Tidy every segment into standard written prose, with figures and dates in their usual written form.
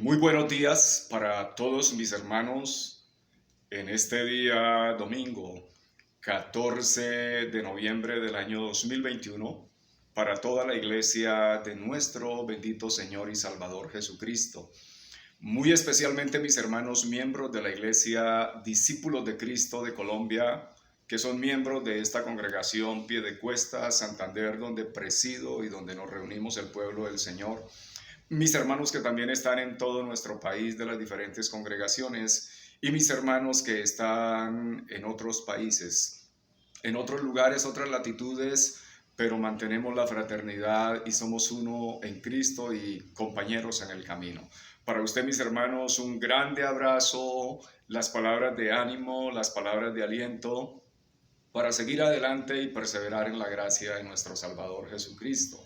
Muy buenos días para todos mis hermanos en este día domingo 14 de noviembre del año 2021, para toda la iglesia de nuestro bendito Señor y Salvador Jesucristo. Muy especialmente mis hermanos miembros de la iglesia Discípulos de Cristo de Colombia, que son miembros de esta congregación Piedecuesta, Santander, donde presido y donde nos reunimos el pueblo del Señor. Mis hermanos que también están en todo nuestro país de las diferentes congregaciones y mis hermanos que están en otros países, en otros lugares, otras latitudes, pero mantenemos la fraternidad y somos uno en Cristo y compañeros en el camino. Para usted, mis hermanos, un grande abrazo, las palabras de ánimo, las palabras de aliento para seguir adelante y perseverar en la gracia de nuestro Salvador Jesucristo.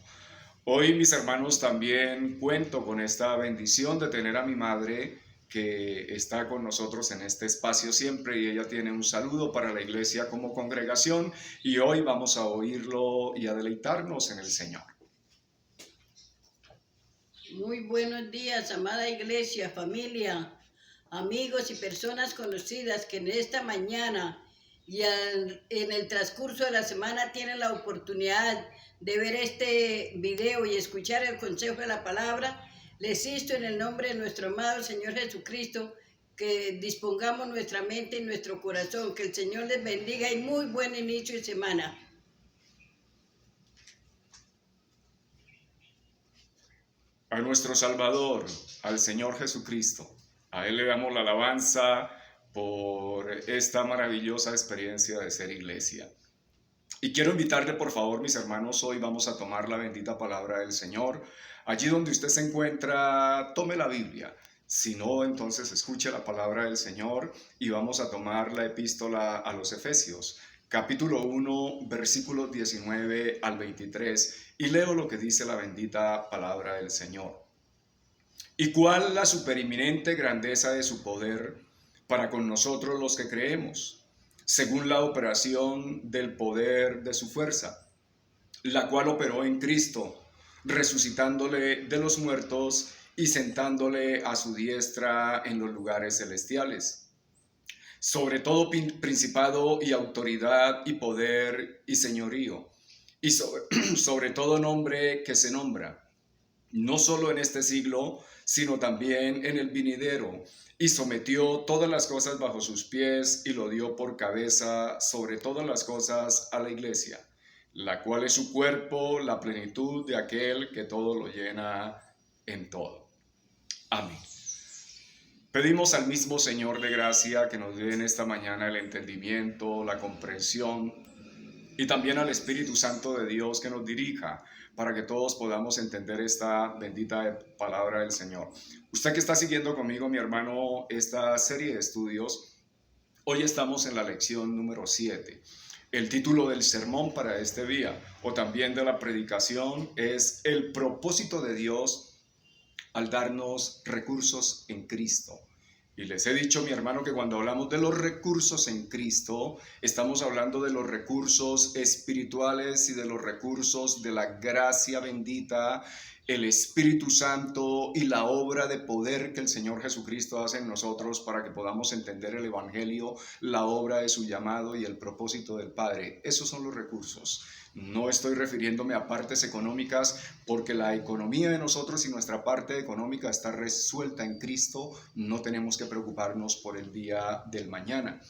Hoy, mis hermanos, también cuento con esta bendición de tener a mi madre que está con nosotros en este espacio siempre, y ella tiene un saludo para la iglesia como congregación, y hoy vamos a oírlo y a deleitarnos en el Señor. Muy buenos días, amada iglesia, familia, amigos y personas conocidas que en esta mañana y en el transcurso de la semana tienen la oportunidad de ver este video y escuchar el consejo de la palabra. Les insto en el nombre de nuestro amado Señor Jesucristo que dispongamos nuestra mente y nuestro corazón. Que el Señor les bendiga y muy buen inicio de semana. A nuestro Salvador, al Señor Jesucristo, a Él le damos la alabanza por esta maravillosa experiencia de ser iglesia. Y quiero invitarle, por favor, mis hermanos, hoy vamos a tomar la bendita palabra del Señor. Allí donde usted se encuentra, tome la Biblia. Si no, entonces escuche la palabra del Señor y vamos a tomar la epístola a los Efesios, capítulo 1, versículos 19 al 23, y leo lo que dice la bendita palabra del Señor. ¿Y cuál la supereminente grandeza de su poder para con nosotros los que creemos, según la operación del poder de su fuerza, la cual operó en Cristo, resucitándole de los muertos y sentándole a su diestra en los lugares celestiales, sobre todo principado y autoridad y poder y señorío, y sobre todo nombre que se nombra, no solo en este siglo, sino también en el venidero, y sometió todas las cosas bajo sus pies y lo dio por cabeza sobre todas las cosas a la iglesia, la cual es su cuerpo, la plenitud de aquel que todo lo llena en todo. Amén. Pedimos al mismo Señor de gracia que nos dé en esta mañana el entendimiento, la comprensión, y también al Espíritu Santo de Dios que nos dirija para que todos podamos entender esta bendita palabra del Señor. Usted que está siguiendo conmigo, mi hermano, esta serie de estudios, hoy estamos en la lección número 7. El título del sermón para este día, o también de la predicación, es el propósito de Dios al darnos recursos en Cristo. Y les he dicho, mi hermano, que cuando hablamos de los recursos en Cristo, estamos hablando de los recursos espirituales y de los recursos de la gracia bendita, el Espíritu Santo y la obra de poder que el Señor Jesucristo hace en nosotros para que podamos entender el Evangelio, la obra de su llamado y el propósito del Padre. Esos son los recursos. No estoy refiriéndome a partes económicas, porque la economía de nosotros y nuestra parte económica está resuelta en Cristo. No tenemos que preocuparnos por el día del mañana.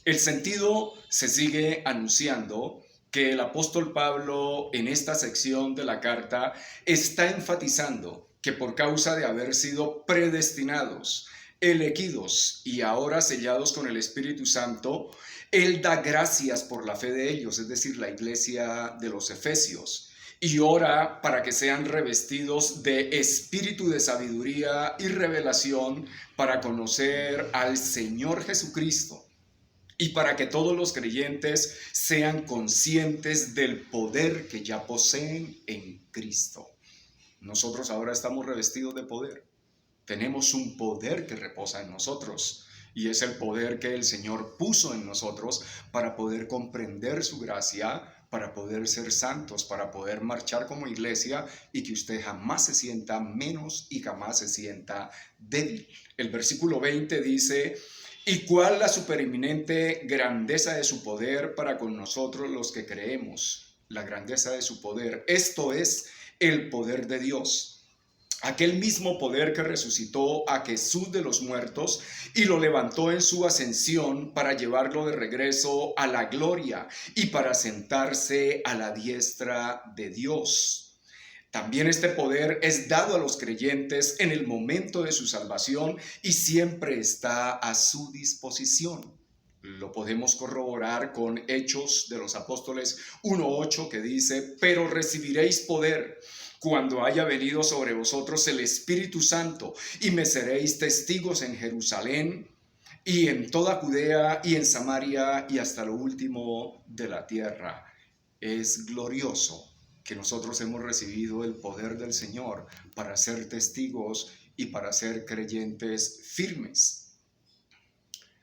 El sentido se sigue anunciando que el apóstol Pablo en esta sección de la carta está enfatizando que por causa de haber sido predestinados, elegidos y ahora sellados con el Espíritu Santo, él da gracias por la fe de ellos, es decir, la iglesia de los Efesios, y ora para que sean revestidos de espíritu de sabiduría y revelación para conocer al Señor Jesucristo, y para que todos los creyentes sean conscientes del poder que ya poseen en Cristo. Nosotros ahora estamos revestidos de poder. Tenemos un poder que reposa en nosotros, y es el poder que el Señor puso en nosotros para poder comprender su gracia, para poder ser santos, para poder marchar como iglesia y que usted jamás se sienta menos y jamás se sienta débil. El versículo 20 dice: ¿y cuál la supereminente grandeza de su poder para con nosotros los que creemos? La grandeza de su poder. Esto es el poder de Dios. Aquel mismo poder que resucitó a Jesús de los muertos y lo levantó en su ascensión para llevarlo de regreso a la gloria y para sentarse a la diestra de Dios. También este poder es dado a los creyentes en el momento de su salvación y siempre está a su disposición. Lo podemos corroborar con Hechos de los Apóstoles 1:8, que dice: pero recibiréis poder cuando haya venido sobre vosotros el Espíritu Santo, y me seréis testigos en Jerusalén y en toda Judea y en Samaria y hasta lo último de la tierra. Es glorioso que nosotros hemos recibido el poder del Señor para ser testigos y para ser creyentes firmes.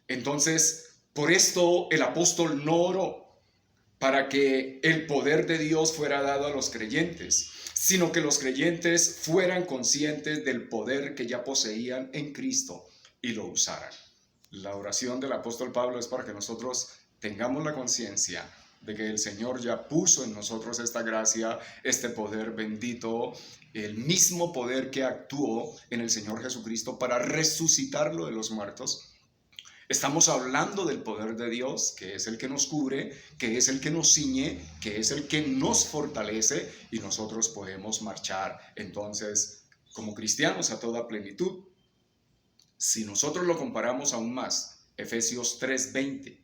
Entonces, por esto el apóstol no oró para que el poder de Dios fuera dado a los creyentes, sino que los creyentes fueran conscientes del poder que ya poseían en Cristo y lo usaran. La oración del apóstol Pablo es para que nosotros tengamos la conciencia de que el Señor ya puso en nosotros esta gracia, este poder bendito, el mismo poder que actuó en el Señor Jesucristo para resucitarlo de los muertos. Estamos hablando del poder de Dios, que es el que nos cubre, que es el que nos ciñe, que es el que nos fortalece, y nosotros podemos marchar entonces como cristianos a toda plenitud. Si nosotros lo comparamos aún más, Efesios 3:20,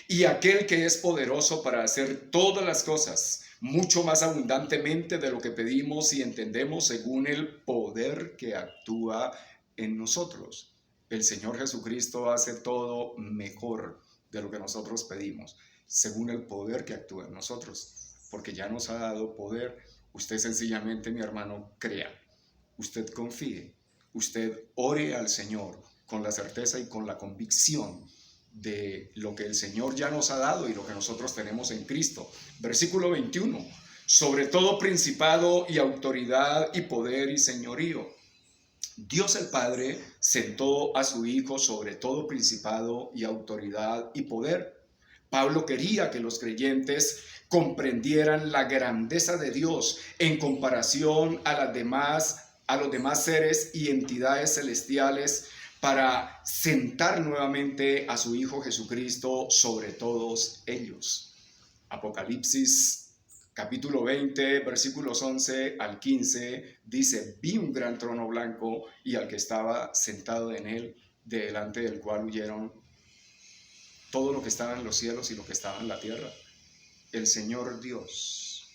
y aquel que es poderoso para hacer todas las cosas, mucho más abundantemente de lo que pedimos y entendemos, según el poder que actúa en nosotros. El Señor Jesucristo hace todo mejor de lo que nosotros pedimos, según el poder que actúa en nosotros, porque ya nos ha dado poder. Usted sencillamente, mi hermano, crea, usted confíe, usted ore al Señor con la certeza y con la convicción de lo que el Señor ya nos ha dado y lo que nosotros tenemos en Cristo. Versículo 21, sobre todo principado y autoridad y poder y señorío. Dios el Padre sentó a su Hijo sobre todo principado y autoridad y poder. Pablo quería que los creyentes comprendieran la grandeza de Dios en comparación a los demás seres y entidades celestiales, para sentar nuevamente a su Hijo Jesucristo sobre todos ellos. Apocalipsis capítulo 20, versículos 11 al 15, dice: vi un gran trono blanco y al que estaba sentado en él, delante del cual huyeron todo lo que estaba en los cielos y lo que estaba en la tierra. El Señor Dios,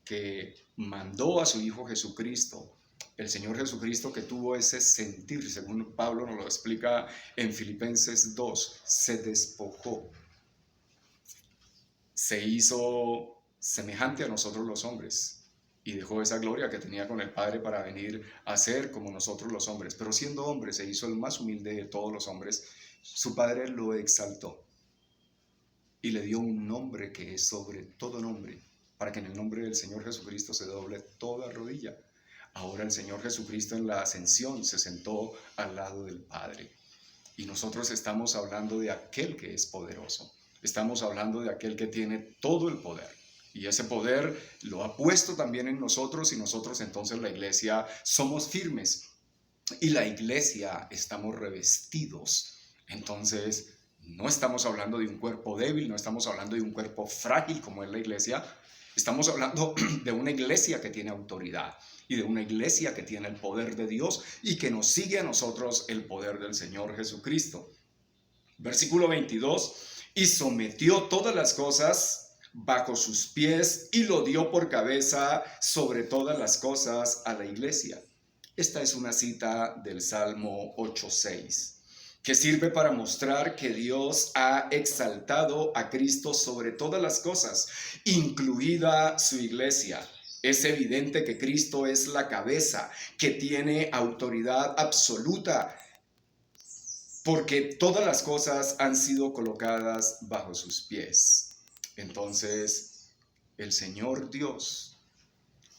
que mandó a su Hijo Jesucristo, el Señor Jesucristo que tuvo ese sentir, según Pablo nos lo explica en Filipenses 2, se despojó, se hizo semejante a nosotros los hombres y dejó esa gloria que tenía con el Padre para venir a ser como nosotros los hombres. Pero siendo hombre se hizo el más humilde de todos los hombres. Su Padre lo exaltó y le dio un nombre que es sobre todo nombre, para que en el nombre del Señor Jesucristo se doble toda rodilla. Ahora el Señor Jesucristo en la ascensión se sentó al lado del Padre. Y nosotros estamos hablando de aquel que es poderoso. Estamos hablando de aquel que tiene todo el poder. Y ese poder lo ha puesto también en nosotros, y nosotros entonces, la iglesia, somos firmes. Y la iglesia estamos revestidos. Entonces, no estamos hablando de un cuerpo débil, no estamos hablando de un cuerpo frágil como es la iglesia. Estamos hablando de una iglesia que tiene autoridad y de una iglesia que tiene el poder de Dios y que nos sigue a nosotros el poder del Señor Jesucristo. Versículo 22, y sometió todas las cosas bajo sus pies y lo dio por cabeza sobre todas las cosas a la iglesia. Esta es una cita del Salmo 8:6, que sirve para mostrar que Dios ha exaltado a Cristo sobre todas las cosas, incluida su iglesia. Es evidente que Cristo es la cabeza, que tiene autoridad absoluta, porque todas las cosas han sido colocadas bajo sus pies. Entonces, el Señor Dios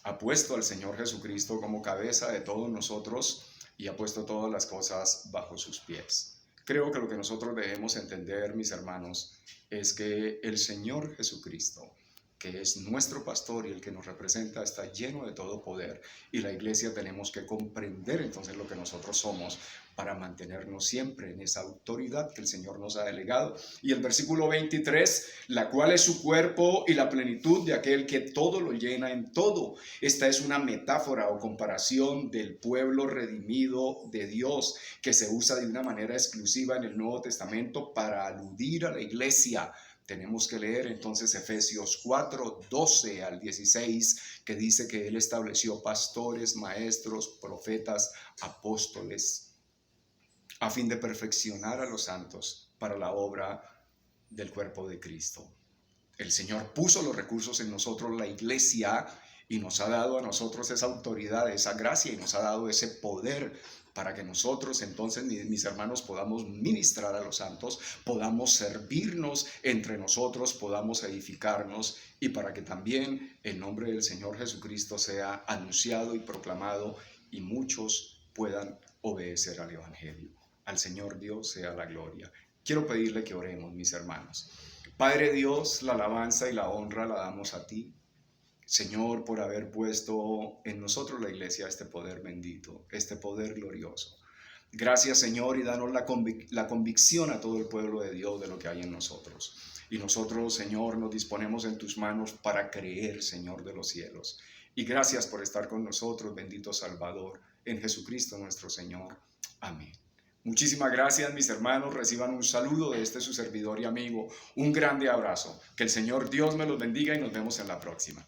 ha puesto al Señor Jesucristo como cabeza de todos nosotros y ha puesto todas las cosas bajo sus pies. Creo que lo que nosotros debemos entender, mis hermanos, es que el Señor Jesucristo, que es nuestro pastor y el que nos representa, está lleno de todo poder, y la iglesia tenemos que comprender entonces lo que nosotros somos para mantenernos siempre en esa autoridad que el Señor nos ha delegado. Y el versículo 23, la cual es su cuerpo y la plenitud de aquel que todo lo llena en todo. Esta es una metáfora o comparación del pueblo redimido de Dios, que se usa de una manera exclusiva en el Nuevo Testamento para aludir a la iglesia. Tenemos que leer entonces Efesios 4, 12 al 16, que dice que Él estableció pastores, maestros, profetas, apóstoles, a fin de perfeccionar a los santos para la obra del cuerpo de Cristo. El Señor puso los recursos en nosotros, la iglesia, y nos ha dado a nosotros esa autoridad, esa gracia, y nos ha dado ese poder para que nosotros entonces, mis hermanos, podamos ministrar a los santos, podamos servirnos entre nosotros, podamos edificarnos, y para que también el nombre del Señor Jesucristo sea anunciado y proclamado y muchos puedan obedecer al Evangelio. Al Señor Dios sea la gloria. Quiero pedirle que oremos, mis hermanos. Padre Dios, la alabanza y la honra la damos a ti, Señor, por haber puesto en nosotros, la iglesia, este poder bendito, este poder glorioso. Gracias, Señor, y danos la convicción a todo el pueblo de Dios de lo que hay en nosotros. Y nosotros, Señor, nos disponemos en tus manos para creer, Señor de los cielos. Y gracias por estar con nosotros, bendito Salvador, en Jesucristo nuestro Señor. Amén. Muchísimas gracias, mis hermanos. Reciban un saludo de este su servidor y amigo. Un grande abrazo. Que el Señor Dios me los bendiga y nos vemos en la próxima.